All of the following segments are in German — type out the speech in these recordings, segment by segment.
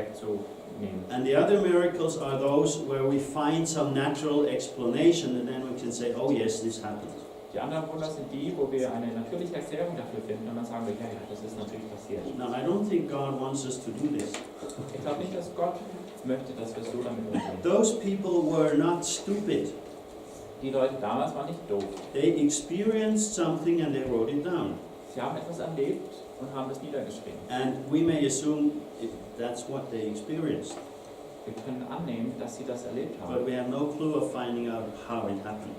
wegzunehmen. And the other miracles are those where we find some natural explanation and then we can say, oh yes, this happened. Die anderen Wunder sind die, wo wir eine natürliche Erklärung dafür finden und dann sagen wir, ja, das ist natürlich passiert. Now I don't think God wants us to do this. Ich glaube nicht, dass Gott möchte, dass wir so damit umgehen. Those people were not stupid. Die Leute damals waren nicht doof. They experienced something and they wrote it down. Sie haben etwas erlebt und haben es niedergeschrieben. And we may assume that's what they experienced. Wir können annehmen, dass sie das erlebt haben. But we have no clue of finding out how it happened.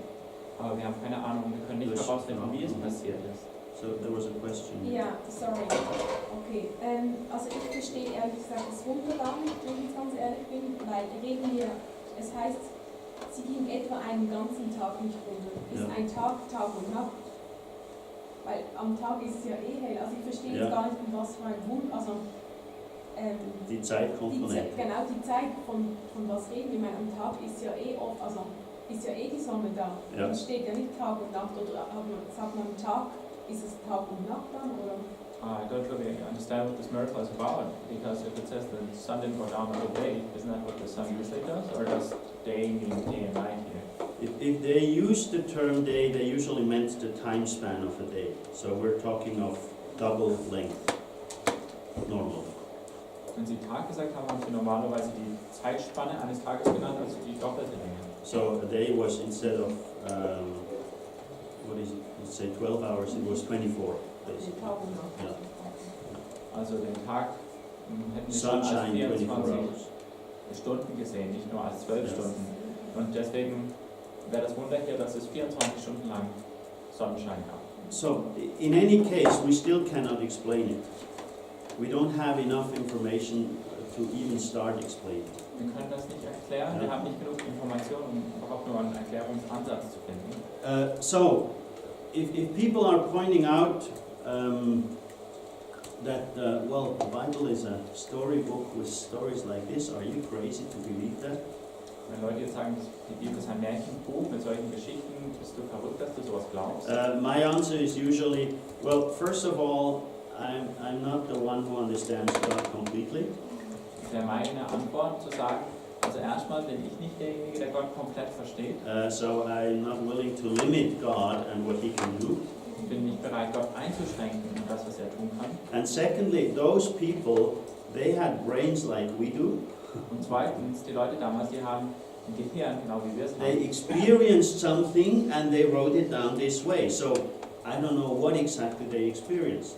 Aber wir haben keine Ahnung, wir können nicht herausfinden, wie es passiert ist. So there was a question. Ja, sorry. Okay. Also ich verstehe ehrlich gesagt das Wunder gar nicht, wenn ich ganz ehrlich bin, weil es heißt, sie ging etwa einen ganzen Tag nicht runter. Ist ein Tag, Tag und Nacht? Weil am Tag ist es ja eh hell. Also ich verstehe jetzt gar nicht, was für ein Wunder, also Die Zeitkomponente. Genau, die Zeit, von was reden wir? Ich meine, am Tag ist ja eh oft, also ist ja eh die Sonne da. Ja. Es steht ja nicht Tag und Nacht, oder sagt man am Tag, ist es Tag und Nacht dann, oder? I don't really understand what this miracle is about, because if it says the sun didn't go down all day, isn't that what the sun usually does? Or does day mean day and night here? If they use the term day, they usually meant the time span of a day. So we're talking of double length, normally. Wenn Sie Tag gesagt haben, haben Sie normalerweise die Zeitspanne eines Tages genannt, also die doppelte Länge. So a day was, instead of, what is it, let's say 12 hours, it was 24 basically. Yeah. Also den Tag hätten wir schon Sunshine, als 24 24 hours. Stunden gesehen, nicht nur als 12 Stunden. Und deswegen wäre das Wunder hier, dass es 24 Stunden lang Sonnenschein gab. So in any case, we still cannot explain it. We don't have enough information to even start explaining. Wir können das nicht erklären, wir haben nicht genug Informationen, um überhaupt nur einen Erklärungsansatz zu finden. So, if people are pointing out that, well, the Bible is a storybook with stories like this, are you crazy to believe that? Wenn Leute jetzt sagen, die Bibel ist ein Märchenbuch mit solchen Geschichten, bist du verrückt, dass du sowas glaubst? My answer is usually, well, first of all, I'm not the one who understands God completely. Das wäre meine Antwort, zu sagen, also erstmal bin ich nicht derjenige, der Gott komplett versteht. So I'm not willing to limit God and what He can do. Ich bin nicht bereit, Gott einzuschränken in das, was er tun kann. And secondly, those people, they had brains like we do. Und zweitens, die Leute damals, die haben ein Gehirn, genau wie wir es They haben. experienced something and they wrote it down this way. So I don't know what exactly they experienced.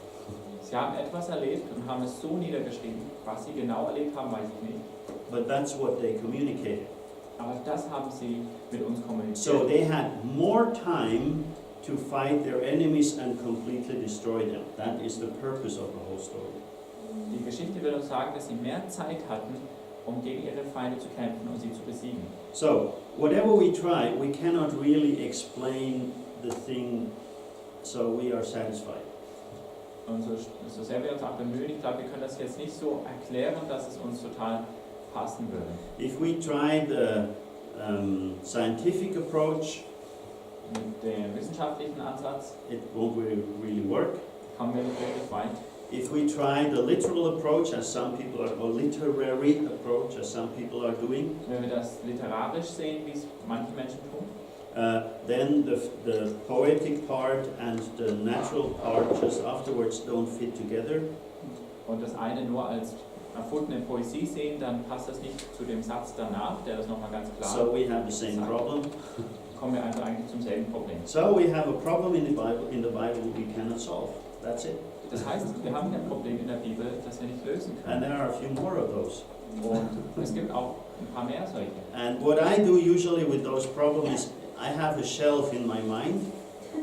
Sie haben etwas erlebt und haben es so niedergeschrieben. Was sie genau erlebt haben, weiß ich nicht. But that's what they communicated. Aber das haben sie mit uns kommuniziert. So they had more time to fight their enemies and completely destroy them. That is the purpose of the whole story. Die Geschichte will uns sagen, dass sie mehr Zeit hatten, um gegen ihre Feinde zu kämpfen und sie zu besiegen. So whatever we try, we cannot really explain the thing so we are satisfied. Und so sehr wir uns auch bemühen, ich glaube, wir können das jetzt nicht so erklären, dass es uns total passen würde. If we try the scientific approach, Mit dem wissenschaftlichen Ansatz it won't really work. kommen wir nicht wirklich weit. If we try the literal approach, as some people are, or literary approach, as some people are doing, Wenn wir das literarisch sehen, wie es manche Menschen tun, then the poetic part and the natural part just afterwards don't fit together. und das eine nur als erfundene Poesie sehen, dann passt das nicht zu dem Satz danach, der das nochmal ganz klar So we have the same sagt. problem. Kommen wir also eigentlich zum selben Problem. So we have a problem in the Bible we cannot solve. That's it. Das heißt, wir haben ein Problem in der Bibel, das wir nicht lösen And können. there are a few more of those. Und es gibt auch ein paar mehr solche. And what I do usually with those problems is I have a shelf in my mind.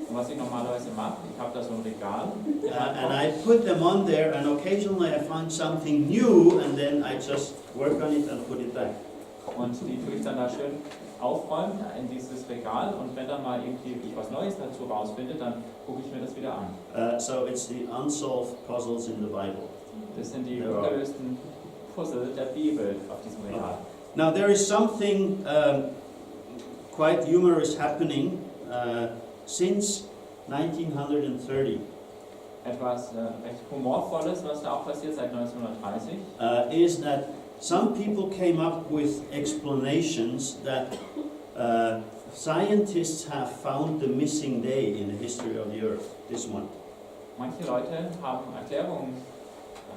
Und was ich normalerweise mache, ich habe da so ein Regal. And I put them on there, and occasionally I find something new, and then I just work on it and put it back. Und die tue ich dann da schön aufräumen in dieses Regal. Und wenn dann mal irgendwie ich was Neues dazu rausfinde, dann gucke ich mir das wieder an. So it's the unsolved puzzles in the Bible. Das sind die ungelösten Puzzle der Bibel auf diesem Regal. Now there is something quite humorous happening since 1930. Etwas recht Humorvolles, was da auch passiert seit 1930, Is that some people came up with explanations that scientists have found the missing day in the history of the earth. This one. Manche Leute haben Erklärungen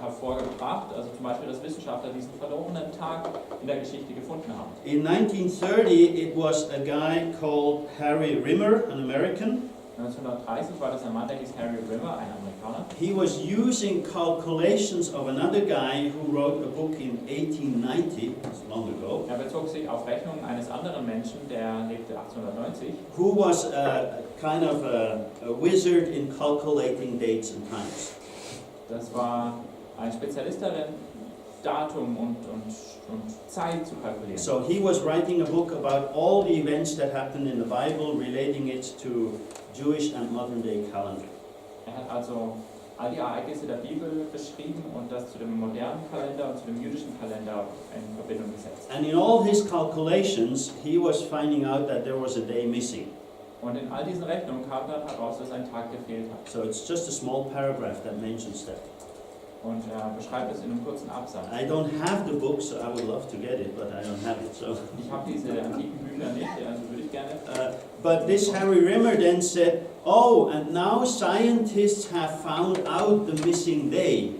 hervorgebracht, also zum Beispiel, dass Wissenschaftler diesen verlorenen Tag in der Geschichte gefunden haben. In 1930, it was a guy called Harry Rimmer, an American. 1930 war das ein Mann, der hieß Harry Rimmer, ein Amerikaner. He was using calculations of another guy who wrote a book in 1890, that's long ago, Er bezog sich auf Rechnungen eines anderen Menschen, der lebte 1890, who was kind of a wizard in calculating dates and times. Das war ein Spezialist darin, Datum und Zeit zu kalkulieren. So he was writing a book about all the events that happened in the Bible, relating it to Jewish and modern day calendar. Er hat also all die Ereignisse der Bibel beschrieben und das zu dem modernen Kalender und zu dem jüdischen Kalender in Verbindung gesetzt. And in all his calculations, he was finding out that there was a day missing. Und in all diesen Rechnungen kam dann heraus, dass ein Tag gefehlt hat. So it's just a small paragraph that mentions that. Und er beschreibt es in einem kurzen Absatz. I don't have the book, so I would love to get it, but I don't have it. So. Ich habe diese antiken Bücher nicht, also würde ich gerne. But this Harry Rimmer then said, oh, and now scientists have found out the missing day.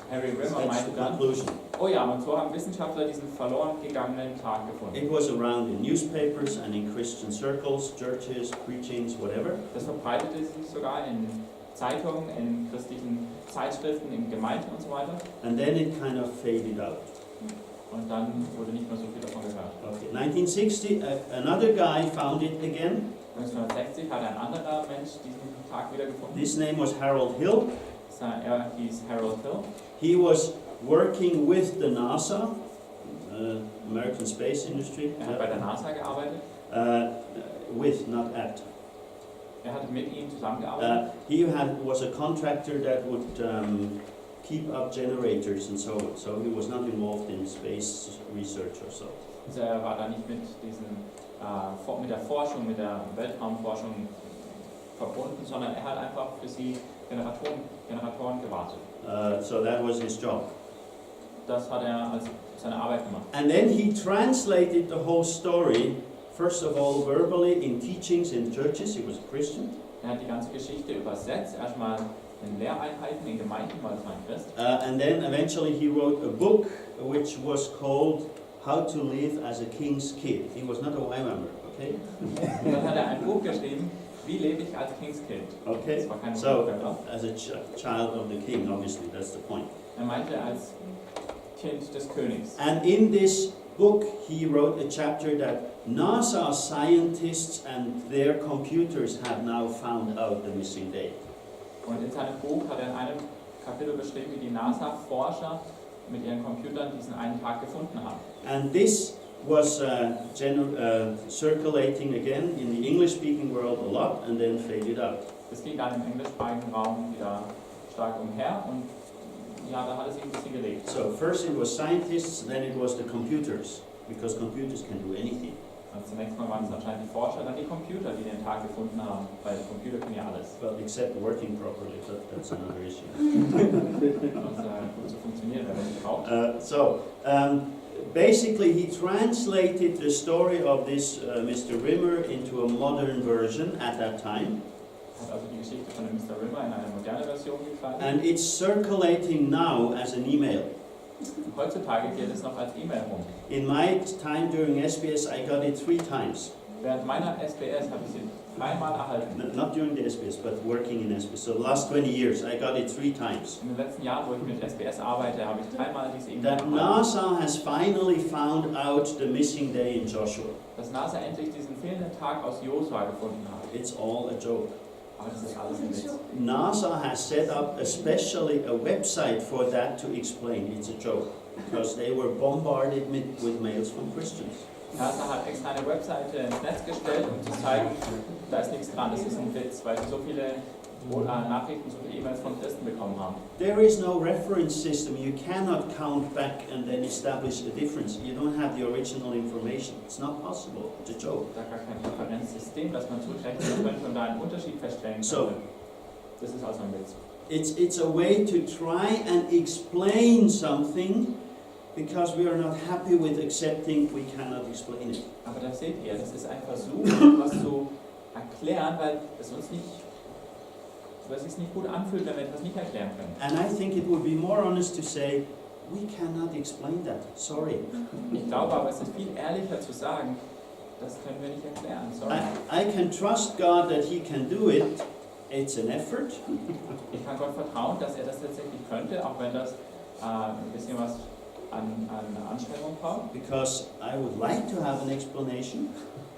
Harry Rimmer That's the meinte dann, conclusion. oh ja, und so haben Wissenschaftler diesen verloren gegangenen Tag gefunden. It was around in newspapers and in Christian circles, churches, preachings, whatever. Das verbreitete sich sogar in Zeitungen, in christlichen Zeitschriften, in Gemeinden und so weiter. And then it kind of faded out. Und dann wurde nicht mehr so viel davon gehört. Okay. 1960, another guy found it again. 1960 hat ein anderer Mensch diesen Tag wieder gefunden. His name was Harold Hill. Er hieß Harold Hill. He was working with the NASA, American Space Industry. Er hat bei der NASA gearbeitet. With, not at. Er hat mit ihm zusammengearbeitet. He was a contractor that would keep up generators and so on. So he was not involved in space research or so. Also er war da nicht mit mit der Forschung, mit der Weltraumforschung verbunden, sondern er hat einfach für sie Generatoren gewartet. So that was his job. Das hat er als seine Arbeit gemacht. And then he translated the whole story, first of all verbally in teachings in churches. He was a Christian. Er hat die ganze Geschichte übersetzt, erstmal in Lehreinheiten, in Gemeinden, weil es war ein Christ. And then eventually he wrote a book which was called How to Live as a King's Kid. He was not a YWAMer, okay? Und dann hat er ein Buch geschrieben, wie lebe ich als Kingskind. Okay, Das war kein so Buch, as a child of the king, obviously, that's the point. Er meinte als Kind des Königs. And in this book he wrote a chapter that NASA scientists and their computers have now found out the missing day. Und in seinem Buch hat er in einem Kapitel beschrieben, wie die NASA-Forscher mit ihren Computern diesen einen Tag gefunden haben. And this was circulating again in the English-speaking world a lot and then faded out. Das ging dann im englischsprachigen Raum wieder stark umher und ja, da hat es sich ein bisschen gelegt. So first it was scientists, then it was the computers, because computers can do anything. Also zunächst mal waren es anscheinend die Forscher, dann die Computer, die den Tag gefunden haben, weil Computer können ja alles. Well, except working properly, but that's another issue. Also gut zu funktionieren, wenn man es braucht. Basically, he translated the story of this Mr. Rimmer into a modern version at that time. Hat also die Geschichte von dem Mr. Rimmer in eine moderne Version gekleidet. And it's circulating now as an email. Heutzutage geht es noch als E-Mail rum. In my time during SBS, I got it 3 times. Während meiner SBS habe ich sie 3-mal erhalten. Not during the SBS, but working in SBS. So the last 20 years, I got it 3 times. In den letzten Jahren, wo ich mit SBS arbeite, habe ich 3-mal diese E-Mail That erhalten. NASA has finally found out the missing day in Joshua. Dass NASA endlich diesen fehlenden Tag aus Josua gefunden hat. It's all a joke. Aber das ist alles ein Witz. NASA has set up especially a website for that to explain. It's a joke. Because they were bombarded with mails from Christians. NASA hat extra eine Webseite ins Netz gestellt, um zu zeigen, da ist nichts dran, das ist ein Witz, weil sie so viele Nachrichten, so viele E-Mails von Christen bekommen haben. There is no reference system. You cannot count back and then establish a difference. You don't have the original information. It's not possible. It's a joke. Da gar kein Referenzsystem, dass man zurückrechnen könnte und da einen Unterschied feststellen So, könnte. Das ist also ein Witz. It's a way to try and explain something because we are not happy with accepting, we cannot explain it. Aber da seht ihr, das ist ein Versuch, was zu erklären, weil es uns nicht, weil es sich nicht gut anfühlt, wenn wir etwas nicht erklären können. And I think it would be more honest to say, we cannot explain that, sorry. Ich glaube aber, es ist viel ehrlicher zu sagen, das können wir nicht erklären, sorry. I can trust God that He can do it. It's an effort. Ich kann Gott vertrauen, dass er das tatsächlich könnte, auch wenn das ein bisschen was an Anstrengung braucht. Because I would like to have an explanation,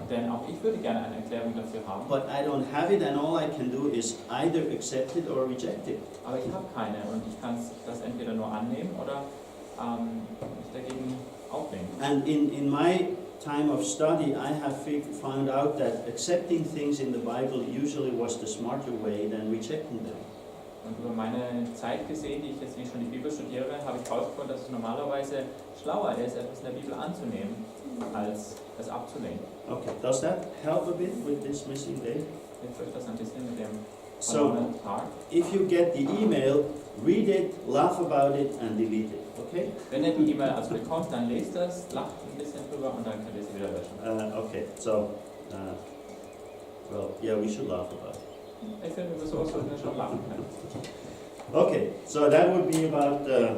Denn auch ich würde gerne eine Erklärung dafür haben. but I don't have it, and all I can do is either accept it or reject it. Aber ich habe keine und ich kann das entweder nur annehmen oder mich dagegen auflehnen. And in my time of study, I have found out that accepting things in the Bible usually was the smarter way than rejecting them. Und über meine Zeit gesehen, die ich jetzt nicht schon die Bibel studiere, habe ich herausgefunden, dass es normalerweise schlauer ist, etwas in der Bibel anzunehmen, als es abzulehnen. Okay, does that help a bit with this missing day? Hilft euch das ein bisschen mit dem So, verlorenen Tag? if you get the email, read it, laugh about it, and delete it. Okay? Wenn ihr die E-Mail also bekommt, dann lest das, lacht ein bisschen drüber und dann könnt ihr sie wieder löschen. Okay. So, well, yeah, we should laugh about it. Ich finde, über sowas sollten wir schon lachen können. Okay, so that would be about the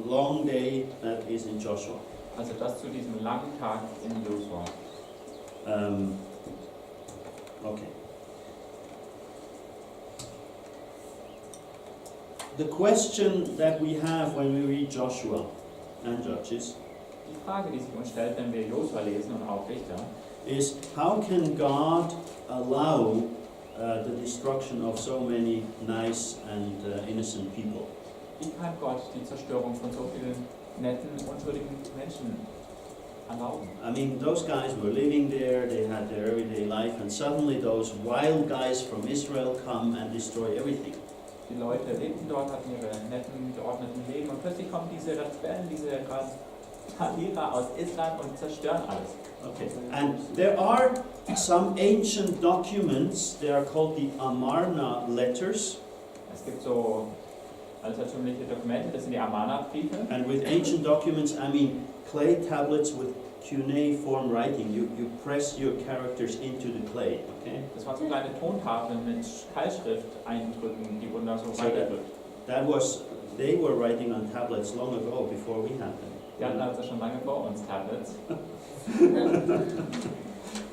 long day that is in Joshua. Also das zu diesem langen Tag in Josua. Okay. The question that we have when we read Joshua and Judges Die Frage, die sich uns stellt, wenn wir Josua lesen und auch Richter, is how can God allow the destruction of so many nice and innocent people? wie kann Gott die Zerstörung von so vielen netten, unschuldigen Menschen erlauben? I mean, those guys were living there, they had their everyday life, and suddenly those wild guys from Israel come and destroy everything. Die Leute lebten dort, hatten ihre netten, geordneten Leben und plötzlich kommen diese Rebellen, diese Verlierer aus Israel und zerstören alles. Okay, and there are some ancient documents, they are called the Amarna letters, Es gibt so altertümliche Dokumente, das sind die Amana-Briefe. and with ancient documents I mean clay tablets with cuneiform writing. You press your characters into the clay, okay? Das waren so kleine Tontafeln mit Keilschrift-Eindrücken, die wurden da so So reingedrückt. that was, they were writing on tablets long ago, before we had them. Die hatten also schon lange vor uns Tablets.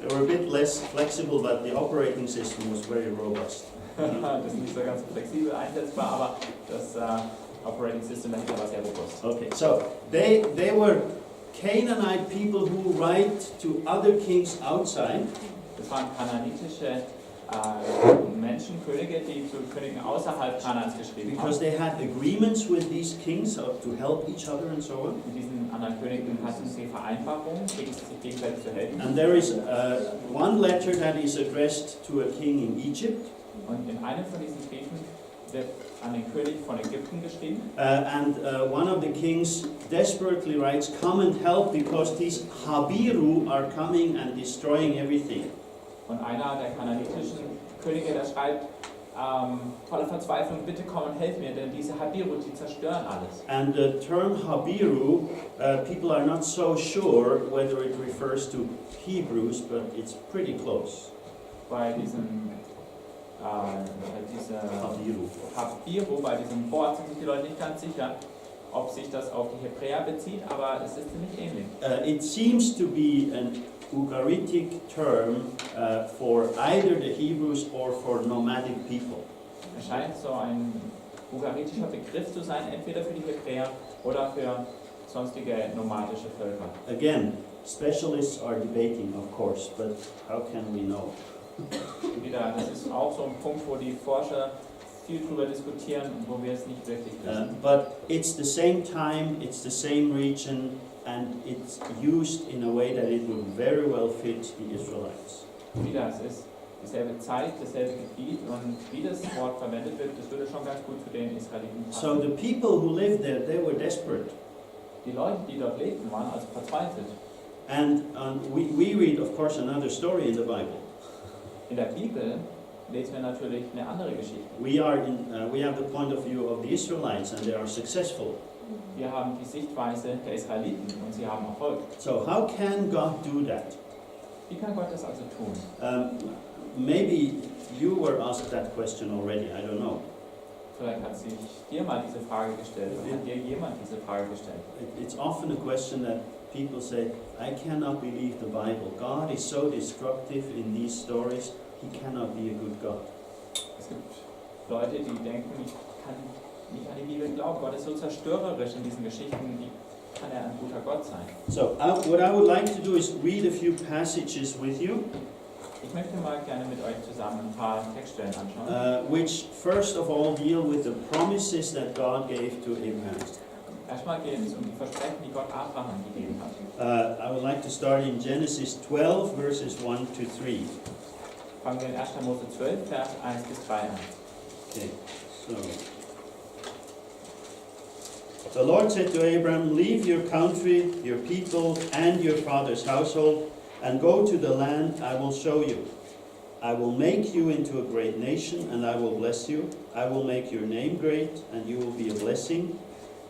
They were a bit less flexible, but the operating system was very robust. Das ist nicht so ganz flexibel einsetzbar, aber das Operating System dahinter war sehr robust. Okay, so they were Canaanite people who write to other kings outside, Das waren kananitische Menschen, Könige, die zu Königen außerhalb Kanans geschrieben because haben. they had agreements with these kings to help each other and so on. Mit diesen anderen Königen hatten sie Vereinbarungen, sich gegenseitig zu helfen. And there is one letter that is addressed to a king in Egypt, Und in einem von diesen Briefen wird an den König von Ägypten geschrieben. and one of the kings desperately writes, "Come and help, because these Habiru are coming and destroying everything." Und einer der kananitischen Könige, der schreibt, voller Verzweiflung, bitte komm und helf mir, denn diese Habiru, die zerstören alles. And the term Habiru, people are not so sure whether it refers to Hebrews, but it's pretty close. Bei diesem Habiru, bei diesem Wort sind sich die Leute nicht ganz sicher, ob sich das auf die Hebräer bezieht, aber es ist ziemlich ähnlich. It seems to be an Ugaritic term for either the Hebrews or for nomadic people. Es scheint so ein ugaritischer Begriff zu sein, entweder für die Hebräer oder für sonstige nomadische Völker. Again, specialists are debating, of course, but how can we know? Wieder, das ist auch so ein Punkt, wo die Forscher viel drüber diskutieren und wo wir es nicht wirklich wissen. But it's the same time, it's the same region, and it's used in a way that it would very well fit the Israelites. Wieder, es ist dieselbe Zeit, dasselbe Gebiet und wie das Wort verwendet wird, das würde schon ganz gut zu den Israeliten So passen. the people who lived there, they were desperate. Die Leute, die dort lebten, waren also verzweifelt. And we read, of course, another story in the Bible. In der Bibel lesen wir natürlich eine andere Geschichte. We have the point of view of the Israelites, and they are successful. Wir haben die Sichtweise der Israeliten und sie haben Erfolg. So how can God do that? Wie kann Gott das also tun? Maybe you were asked that question already, I don't know. Vielleicht hat sich dir mal diese Frage gestellt oder hat dir jemand diese Frage gestellt. It's often a question that people say, I cannot believe the Bible. God is so destructive in these stories, he cannot be a good God. Es gibt Leute, die denken, ich kann nicht an die Bibel glauben. Gott ist so zerstörerisch in diesen Geschichten, wie kann er ein guter Gott sein? So what I would like to do is read a few passages with you, Ich möchte mal gerne mit euch zusammen ein paar Textstellen anschauen. which first of all deal with the promises that God gave to Abraham. Erstmal geht es um die Versprechen, die Gott Abraham gegeben hat. I would like to start in Genesis 12, verses 1 to 3. Fangen wir in 1. Mose 12, Vers 1 bis 3 an. Okay, so. The Lord said to Abraham, leave your country, your people, and your father's household, and go to the land I will show you. I will make you into a great nation, and I will bless you. I will make your name great, and you will be a blessing.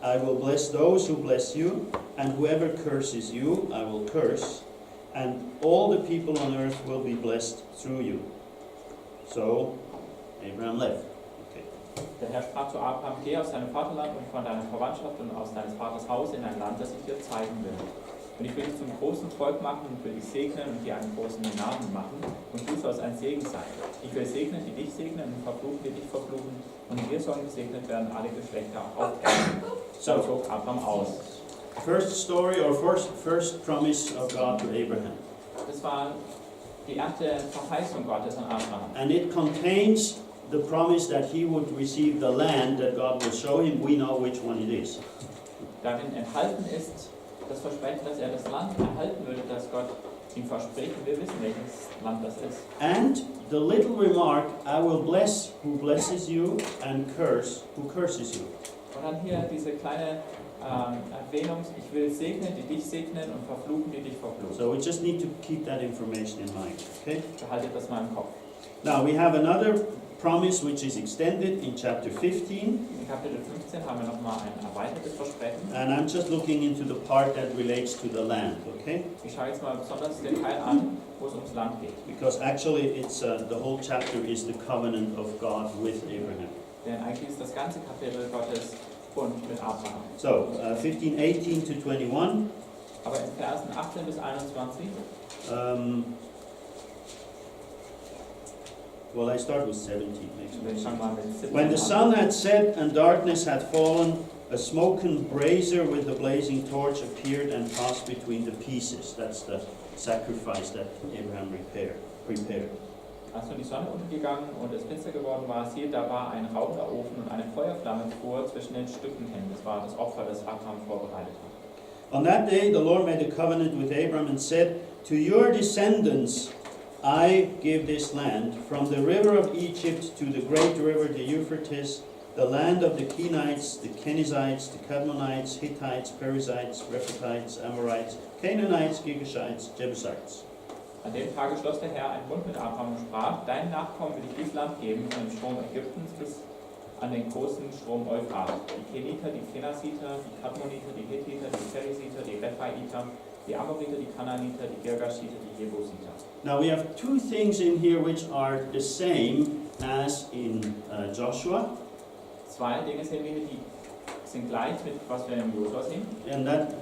I will bless those who bless you, and whoever curses you, I will curse. And all the people on earth will be blessed through you. So, Abraham left. Der Herr sprach zu Abraham, geh aus deinem Vaterland und von deiner Verwandtschaft und aus deines Vaters Haus in ein Land, das ich dir zeigen will. Und ich will dich zum großen Volk machen und will dich segnen und dir einen großen Namen machen, und du sollst ein Segen sein. Ich will segnen, die dich segnen, und verfluchen, die dich verfluchen, und in dir sollen gesegnet werden alle Geschlechter auf Erden. So zog Abraham aus. First story or first promise of God to Abraham. Das war die erste Verheißung Gottes an Abraham. And it contains the promise that he would receive the land that God will show him. We know which one it is. Darin enthalten ist das Versprechen, dass er das Land erhalten würde, das Gott ihm verspricht. Und wir wissen, welches Land das ist. And the little remark, I will bless who blesses you and curse who curses you. Und dann hier diese kleine Erwähnung, ich will segnen, die dich segnen, und verfluchen, die dich verfluchen. So we just need to keep that information in mind. Okay? Behaltet das mal im Kopf. Now we have another promise which is extended in chapter 15. In Kapitel 15 haben wir nochmal ein erweitertes Versprechen. And I'm just looking into the part that relates to the land, okay? Ich schaue jetzt mal besonders den Teil an, wo es ums Land geht. Because actually it's the whole chapter is the covenant of God with Abraham. Denn eigentlich ist das ganze Kapitel Gottes Bund mit Abraham. So 15:18 to 21. Aber in Versen 18 bis 21. Well, I start with 17. Wir fangen mal mit 17 When the an. sun had set and darkness had fallen, a smoking brazier with a blazing torch appeared and passed between the pieces. That's the sacrifice that Abraham prepared. Als nun die Sonne untergegangen und es finster geworden war, siehe, da war ein rauchender Ofen und eine Feuerflamme fuhr zwischen den Stücken hin. Das war das Opfer, das Abraham vorbereitet hat. On that day the Lord made a covenant with Abraham and said, to your descendants I give this land, from the river of Egypt to the great river, the Euphrates, the land of the Kenites, the Kenizzites, the Kadmonites, Hittites, Perizzites, Rephaites, Amorites, Canaanites, Girgashites, Jebusites. An dem Tage schloss der Herr einen Bund mit Abraham und sprach, deinen Nachkommen will ich dieses Land geben, von dem Strom Ägyptens bis an den großen Strom Euphrat. Die Keniter, die Kenaziter, die Kadmoniter, die Hittiter, die Periziter, die Rephaiter, die Amoriter, die Kanaaniter, die Girgashiter, die Jebusiter. Now we have two things in here which are the same as in Joshua. Zwei Dinge sehen wir hier, die sind gleich mit was wir in Josua sehen. And that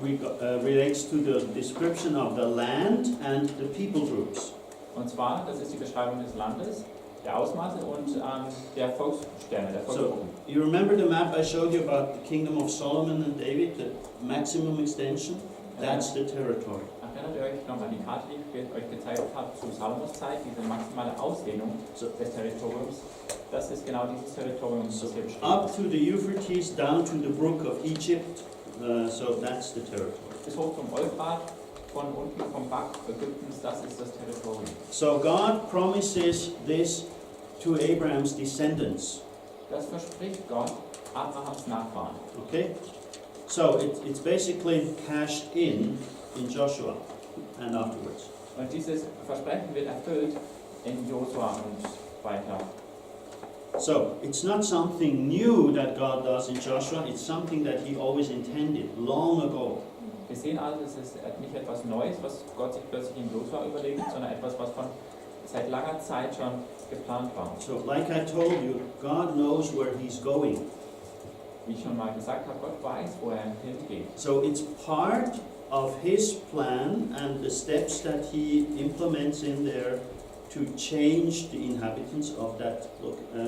relates to the description of the land and the people groups. Und zwar, das ist die Beschreibung des Landes, der Ausmaße und der Volksstämme, der Volksgruppen. So, you remember the map I showed you about the kingdom of Solomon and David, the maximum extension? That's the territory. Erinnert ihr euch noch an die Karte, die ich euch gezeigt habe zu Salomos Zeit, diese maximale Ausdehnung des Territoriums? Das ist genau dieses Territorium, das hier beschrieben Up ist. to the Euphrates, down to the brook of Egypt, so that's the territory. Bis hoch zum Euphrat, von unten vom Bach Ägyptens, das ist das Territorium. So God promises this to Abraham's descendants. Das verspricht Gott Abrahams Nachfahren. Okay? So it's basically cashed in Joshua and afterwards. Und dieses Versprechen wird erfüllt in Josua und weiter. So, it's not something new that God does in Joshua, it's something that He always intended long ago. Wir sehen also, es ist nicht etwas Neues, was Gott sich plötzlich in Josua überlegt, sondern etwas, was von seit langer Zeit schon geplant war. So, like I told you, God knows where He's going. Wie ich schon mal gesagt habe, Gott weiß, wo er hingeht. So, it's part of His plan and the steps that He implements in there to change the inhabitants of that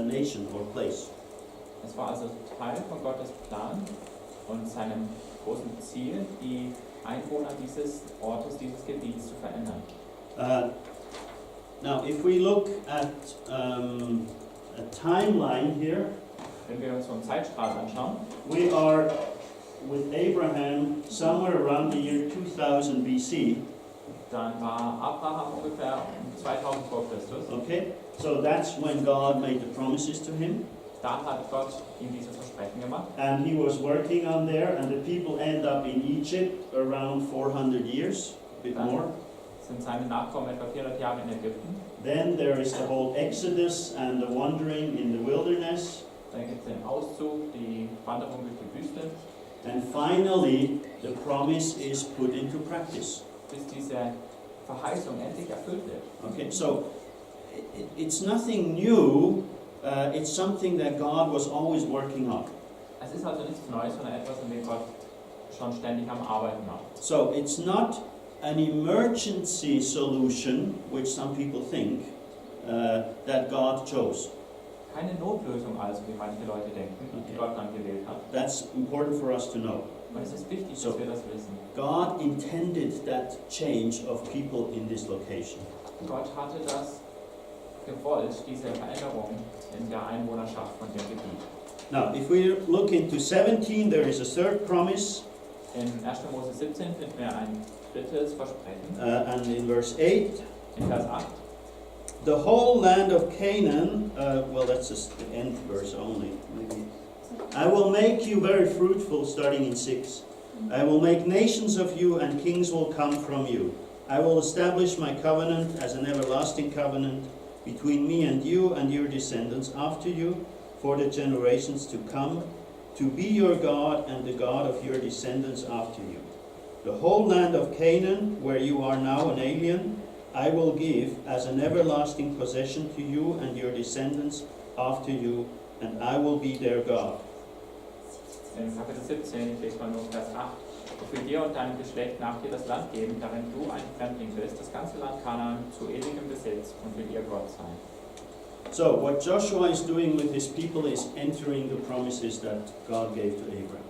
nation or place. Es war also Teil von Gottes Plan und seinem großen Ziel, die Einwohner dieses Ortes, dieses Gebiets zu verändern. Now, if we look at a timeline here, Wenn wir uns so einen Zeitstrahl anschauen, we are with Abraham somewhere around the year 2000 BC. dann war Abraham ungefähr um 2000 vor Christus. Okay, so that's when God made the promises to him. Da hat Gott ihm diese Versprechen gemacht. And he was working on there, and the people end up in Egypt around 400 years, a bit more. Sind seine Nachkommen etwa 400 Jahre in Ägypten. Then there is the whole Exodus and the wandering in the wilderness. Dann gibt es den Auszug, die Wanderung durch die Wüste, And finally, the promise is put into practice. bis diese Verheißung endlich erfüllt wird. Okay, so it's nothing new. It's something that God was always working on. Es ist also nichts Neues, sondern etwas, an dem Gott schon ständig am Arbeiten war. So it's not an emergency solution, which some people think, that God chose. Keine Notlösung also, wie manche Leute denken, die Gott dann gewählt hat. That's important for us to know. Und es ist wichtig, So- dass wir das wissen. God intended that change of people in this location. Gott hatte das gewollt, diese Veränderung in der Einwohnerschaft von dem Gebiet. Now, if we look into 17, there is a third promise, In 1. Mose 17 finden wir ein drittes Versprechen. and in verse 8, In Vers 8. the whole land of Canaan, well, that's just the end verse only, maybe. I will make you very fruitful, starting in 6. I will make nations of you, and kings will come from you. I will establish my covenant as an everlasting covenant between me and your descendants after you, for the generations to come, to be your God and the God of your descendants after you. The whole land of Canaan, where you are now an alien, I will give as an everlasting possession to you and your descendants after you, and I will be their God. In Kapitel 17, ich lese mal nur Vers 8. Ich will dir und deinem Geschlecht nach dir das Land geben, darin du ein Fremdling bist, das ganze Land Kanaan zu ewigem Besitz und will ihr Gott sein. So, what Joshua is doing with his people is entering the promises that God gave to Abraham.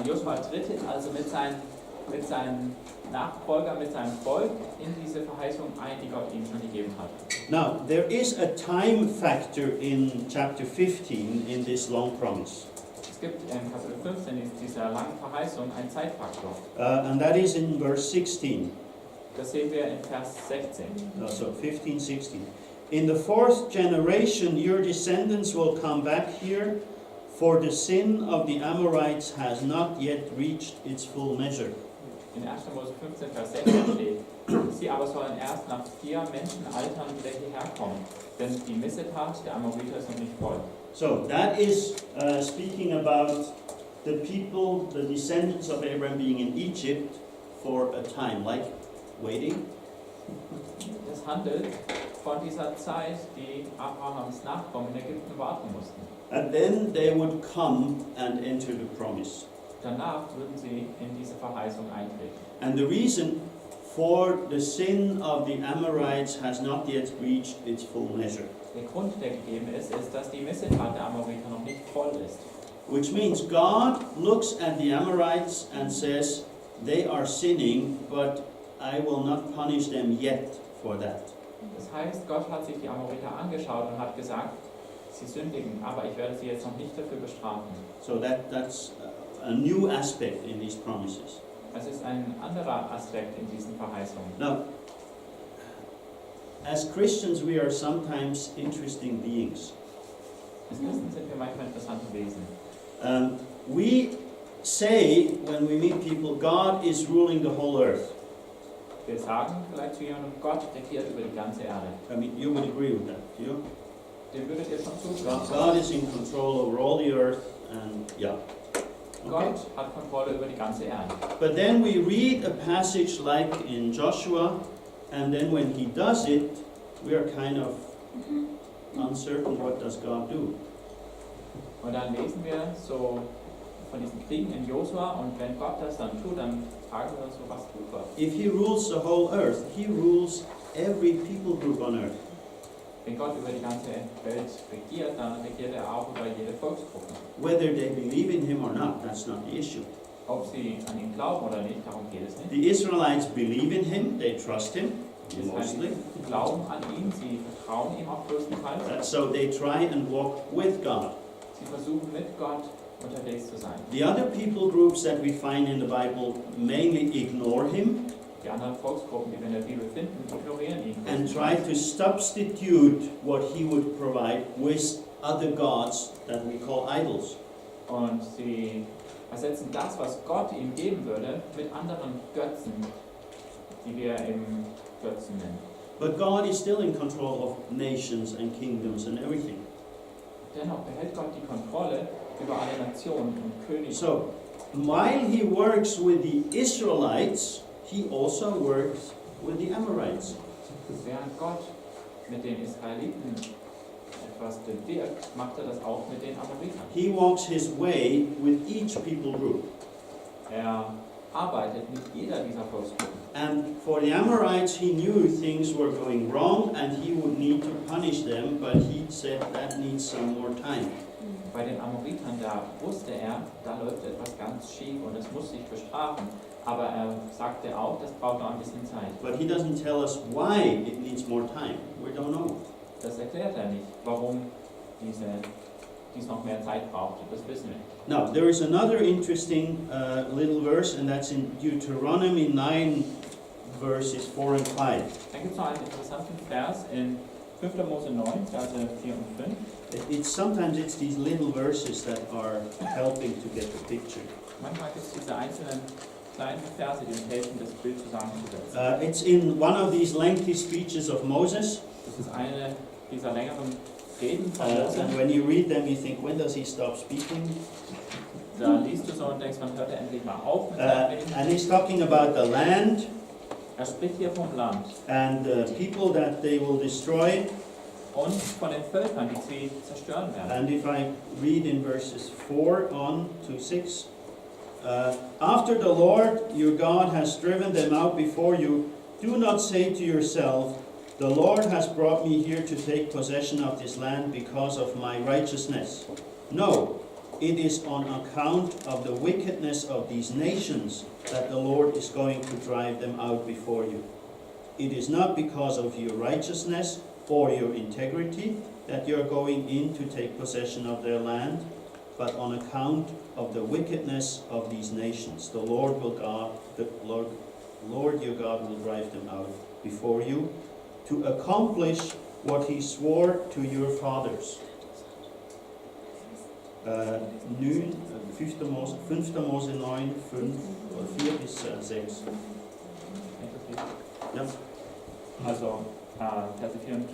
Josua tritt also mit seinen Nachfolgern, mit seinem Volk in diese Verheißung ein, die Gott ihm schon gegeben hat. Now, there is a time factor in chapter 15 in this long promise. Es gibt in Kapitel 15 dieser langen Verheißung einen Zeitfaktor. And that is in verse 16. Das sehen wir in Vers 16. So 15, 16. In the fourth generation, your descendants will come back here, for the sin of the Amorites has not yet reached its full measure. In 1. Mose 15, Vers 16 steht, sie aber sollen erst nach 4 Menschenaltern wieder hierher kommen, denn die Missetat der Amoriter ist noch nicht voll. So that is speaking about the people, the descendants of Abraham being in Egypt for a time, like waiting. Das handelt von dieser Zeit, die Abrahams Nachkommen in Ägypten warten mussten. And then they would come and enter the promise. Danach würden sie in diese Verheißung eintreten. And the reason for the sin of the Amorites has not yet reached its full measure. Der Grund, der gegeben ist, dass die Missetat der Amoriter noch nicht voll ist. Which means God looks at the Amorites and says, they are sinning, but I will not punish them yet for that. Das heißt, Gott hat sich die Amoriter angeschaut und hat gesagt, sie sündigen, aber ich werde sie jetzt noch nicht dafür bestrafen. So that's a new aspect in these promises. Es ist ein anderer Aspekt in diesen Verheißungen. Now, as Christians, we are sometimes interesting beings. Als Christen sind wir manchmal interessante Wesen. We say, when we meet people, God is ruling the whole earth. Wir sagen vielleicht zu jemandem, Gott regiert über die ganze Erde. I mean, you would agree with that, do you? dem würdet ihr schon zustimmen. God is in control over all the earth, and yeah. Okay. Gott hat Kontrolle über die ganze Erde. But then we read a passage like in Joshua, and then when he does it, we are kind of uncertain, what does God do? Und dann lesen wir so von diesen Kriegen in Josua, und wenn Gott das dann tut, dann fragen wir uns so, was tut Gott? If he rules the whole earth, he rules every people group on earth. Wenn Gott über die ganze Welt regiert, dann regiert er auch über jede Volksgruppe. Whether they believe in him or not, that's not the issue. Ob sie an ihn glauben oder nicht, darum geht es nicht. The Israelites believe in him, they trust him, Die mostly. Israeliten glauben an ihn, sie vertrauen ihm auch größtenteils. So they try and walk with God. Sie versuchen mit Gott unterwegs zu sein. The other people groups that we find in the Bible mainly ignore him Die anderen Volksgruppen, die wir in der Bibel finden, ignorieren ihn. and try to substitute what he would provide with other gods that we call idols. Und sie ersetzen das, was Gott ihm geben würde, mit anderen Götzen, die wir eben Götzen nennen. But God is still in control of nations and kingdoms and everything. Dennoch behält Gott die Kontrolle über alle Nationen und Könige. So, while he works with the Israelites, he also works with the Amorites. Während Gott mit den Israeliten etwas bewirkt, macht er das auch mit den Amoritern. He walks his way with each people group. Er arbeitet mit jeder dieser Volksgruppen. And for the Amorites, he knew things were going wrong and he would need to punish them, but he said that needs some more time. Bei den Amoritern, da wusste er, da läuft etwas ganz schief und es muss sich bestrafen. Aber er sagte auch, das braucht noch ein bisschen Zeit. But he doesn't tell us why it needs more time. We don't know. Das erklärt er nicht, warum dies noch mehr Zeit braucht. Das wissen wir nicht. Now, there is another interesting little verse, and that's in Deuteronomy 9, verses 4 and 5. Dann gibt es noch einen interessanten Vers in 5. Mose 9, Verse 4 und 5. Sometimes it's these little verses that are helping to get the picture. Manchmal gibt es diese einzelnen kleinen Verse, die uns helfen, das Bild zusammenzusetzen. It's in one of these lengthy speeches of Moses. Das ist eine dieser längeren Reden von Mose. And when you read them, you think, when does he stop speaking? Da liest du so und denkst, wann hört er endlich mal auf mit seinen Reden? And he's talking about the land Er spricht hier vom Land and the people that they will destroy. und von den Völkern, die sie zerstören werden. And if I read in verses 4 on to 6, after the Lord your God has driven them out before you, do not say to yourself, the Lord has brought me here to take possession of this land because of my righteousness. No, it is on account of the wickedness of these nations that the Lord is going to drive them out before you. It is not because of your righteousness or your integrity that you are going in to take possession of their land, but on account of the wickedness of these nations. The Lord your God will drive them out before you to accomplish what he swore to your fathers. Nu, 5. Mose 9, 4 bis 6. Ja. Also Verse 4 und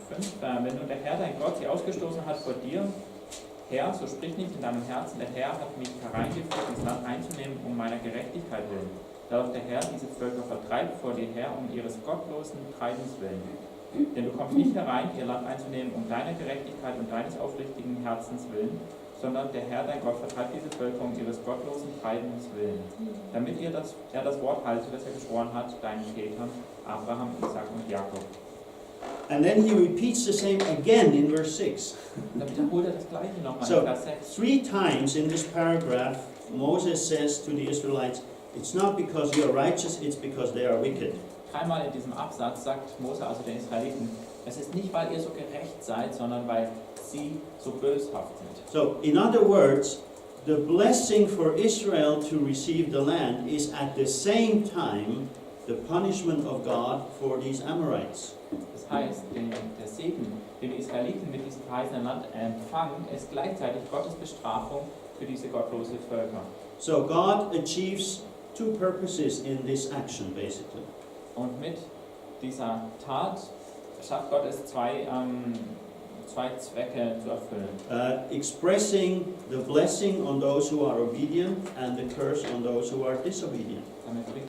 5. Wenn nun der Herr, dein Gott, sie ausgestoßen hat vor dir, Herr, so sprich nicht in deinem Herzen, der Herr hat mich hereingeführt, ins Land einzunehmen, um meiner Gerechtigkeit willen. Da doch der Herr diese Völker vertreibt vor dir her, um ihres gottlosen Treibens willen. Denn du kommst nicht herein, ihr Land einzunehmen, um deiner Gerechtigkeit und deines aufrichtigen Herzens willen, sondern der Herr, dein Gott, vertreibt diese Völker um ihres gottlosen Treibens willen, damit er das Wort halte, das er geschworen hat, deinen Vätern, Abraham, Isaac und Jakob. And then he repeats the same again in verse 6. Und dann wiederholt er das Gleiche nochmal So, in Vers 6. 3 times in this paragraph, Moses says to the Israelites, it's not because you are righteous, it's because they are wicked. Dreimal in diesem Absatz sagt Mose also den Israeliten, es ist nicht, weil ihr so gerecht seid, sondern weil sie so böshaft sind. So, in other words, the blessing for Israel to receive the land is at the same time the punishment of God for these Amorites. Das heißt, der Segen, den die Israeliten mit diesem verheißenen Land empfangen, ist gleichzeitig Gottes Bestrafung für diese gottlose Völker. So God achieves two purposes in this action, basically. Und mit dieser Tat schafft Gott es, zwei zwei Zwecke zu erfüllen. Expressing the blessing on those who are obedient and the curse on those who are disobedient. Damit bringt